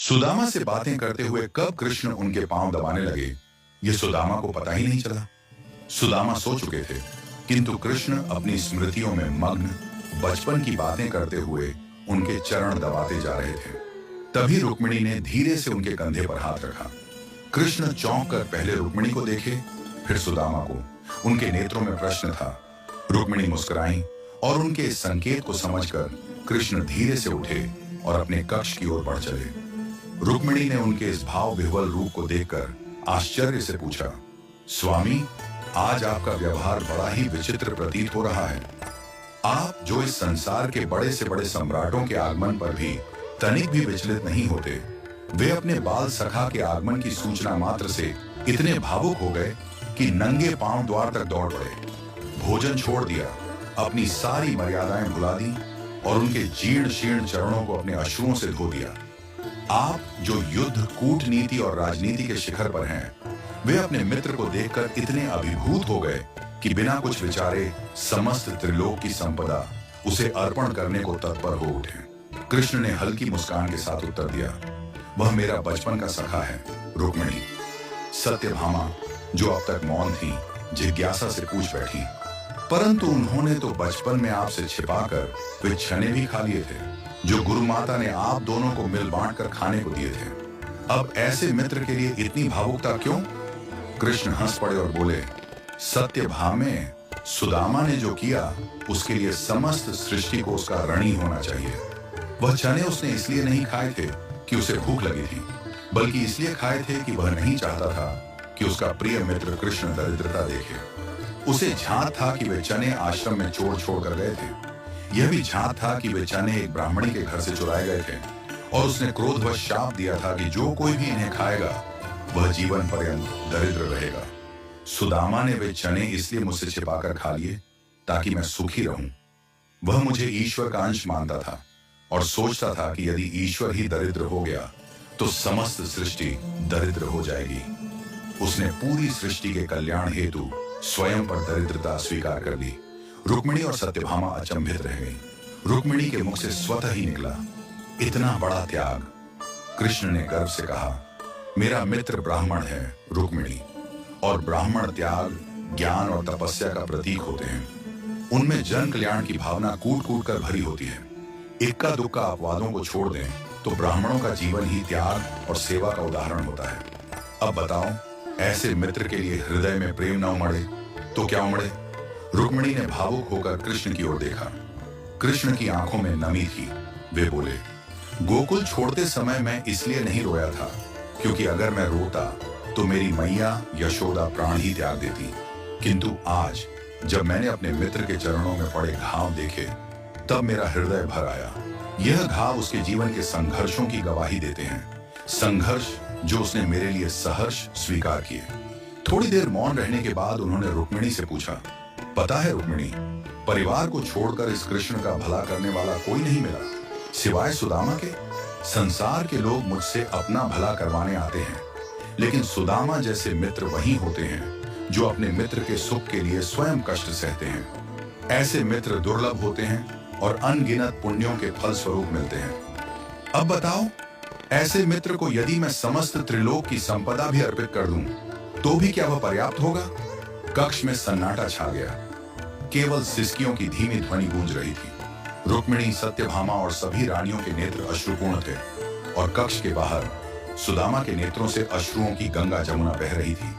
सुदामा से बातें करते हुए कब कृष्ण उनके पांव दबाने लगे, ये सुदामा को पता ही नहीं चला। सुदामा सो चुके थे, किंतु कृष्ण अपनी स्मृतियों में मग्न बचपन की बातें करते हुए उनके चरण दबाते जा रहे थे। तभी रुक्मिणी ने धीरे से उनके कंधे पर हाथ रखा। कृष्ण चौंक कर पहले रुक्मिणी को देखे, फिर सुदामा को। उनके नेत्रों में प्रश्न था। रुक्मिणी मुस्कुराई और उनके इस संकेत को समझकर कृष्ण धीरे से उठे और अपने कक्ष की ओर बढ़ चले। रुक्मिणी ने उनके इस भाव विह्वल रूप को देखकर आश्चर्य से पूछा, स्वामी, आज आपका व्यवहार बड़ा ही विचित्र प्रतीत हो रहा है। आप जो इस संसार के बड़े से बड़े सम्राटों के आगमन पर भी तनिक भी विचलित नहीं होते, वे अपने बाल सखा के आगमन की सूचना मात्र से इतने भावुक हो गए कि नंगे पांव द्वार तक दौड़ पड़े। भोजन छोड़ दिया, अपनी सारी मर्यादाएं भुला दी और उनके जीर्ण शीर्ण चरणों को अपने अश्रुओं से धो दिया। आप जो युद्ध, कूटनीति और राजनीति के शिखर पर हैं, वे अपने मित्र को देखकर इतने अभिभूत हो गए कि बिना कुछ विचारे समस्त त्रिलोक की संपदा उसे अर्पण करने को तत्पर हो उठे। कृष्ण ने हल्की मुस्कान के साथ उत्तर दिया, वह मेरा बचपन का सखा है, रुक्मिणी। सत्यभामा, जो अब तक मौन थी, जिज्ञासा से पूछ बैठी, परंतु उन्होंने तो बचपन में आपसे छिपाकर वे चने भी खा लिए थे, जो गुरु माता ने आप दोनों को मिल बांट कर खाने को दिए थे। अब ऐसे मित्र के लिए इतनी भावुकता क्यों? कृष्ण हंस पड़े और बोले, सत्यभामे, सुदामा ने जो किया उसके लिए समस्त सृष्टि को उसका ऋणी होना चाहिए। वह चने उसने इसलिए नहीं खाए थे कि उसे भूख लगी थी, बल्कि इसलिए खाए थे कि वह नहीं चाहता था कि उसका प्रिय मित्र कृष्ण दरिद्रता देखे। उसे झांत था कि वे चने आश्रम में छोड़ कर गए थे। यह भी झांत था कि वे चने एक ब्राह्मणी के घर से चुराए गए थे और उसने क्रोधवश शाप दिया था कि जो कोई भी इन्हें खाएगा वह जीवन पर्यंत दरिद्र रहेगा। सुदामा ने वे चने इसलिए मुझसे छिपाकर खा लिए ताकि मैं सुखी रहूं। वह मुझे ईश्वर का अंश मानता था और सोचता था कि यदि ईश्वर ही दरिद्र हो गया तो समस्त सृष्टि दरिद्र हो जाएगी। उसने पूरी सृष्टि के कल्याण हेतु स्वयं पर दरिद्रता स्वीकार कर ली। रुक्मिणी और सत्यभामा अचंभित रह गईं। रुक्मिणी के मुख से स्वतः ही निकला, इतना बड़ा त्याग। कृष्ण ने गर्व से कहा, मेरा मित्र ब्राह्मण है रुक्मिणी, और ब्राह्मण त्याग, ज्ञान और तपस्या का प्रतीक होते हैं। उनमें जन कल्याण की भावना कूट कूट कर भरी होती है। इक्का दुक्का अपवादों को छोड़ दें तो ब्राह्मणों का जीवन ही त्याग और सेवा का उदाहरण होता है। अब बताओ, ऐसे मित्र के लिए हृदय में प्रेम न उमड़े तो क्या उमड़े? रुक्मिणी ने भावुक होकर कृष्ण की ओर देखा। कृष्ण की आंखों में नमी थी। वे बोले, गोकुल छोड़ते समय मैं इसलिए नहीं रोया था क्योंकि अगर मैं रोता तो मेरी मैया यशोदा प्राण ही त्याग देती, किंतु आज जब मैंने अपने मित्र के चरणों में पड़े घाव देखे तब मेरा हृदय भर आया। यह घाव उसके जीवन के संघर्षों की गवाही देते हैं, संघर्ष जो उसने मेरे लिए सहर्ष स्वीकार किए। थोड़ी देर मौन रहने के बाद उन्होंने रुक्मिणी से पूछा, पता है रुक्मिणी, परिवार को छोड़कर इस कृष्ण का भला करने वाला कोई नहीं मिला सिवाय सुदामा के। संसार के लोग मुझसे अपना भला करवाने आते हैं, लेकिन सुदामा जैसे मित्र वही होते हैं जो अपने मित्र के सुख के लिए स्वयं कष्ट सहते हैं। ऐसे मित्र दुर्लभ होते हैं और अनगिनत पुण्यों के फल स्वरूप मिलते हैं। अब बताओ, ऐसे मित्र को यदि मैं समस्त त्रिलोक की संपदा भी अर्पित कर दूं तो भी क्या वह पर्याप्त होगा? कक्ष में सन्नाटा छा गया। केवल सिसकियों की धीमी ध्वनि गूंज रही थी। रुक्मिणी, सत्यभामा और सभी रानियों के नेत्र अश्रुपूर्ण थे और कक्ष के बाहर सुदामा के नेत्रों से अश्रुओं की गंगा जमुना बह रही थी।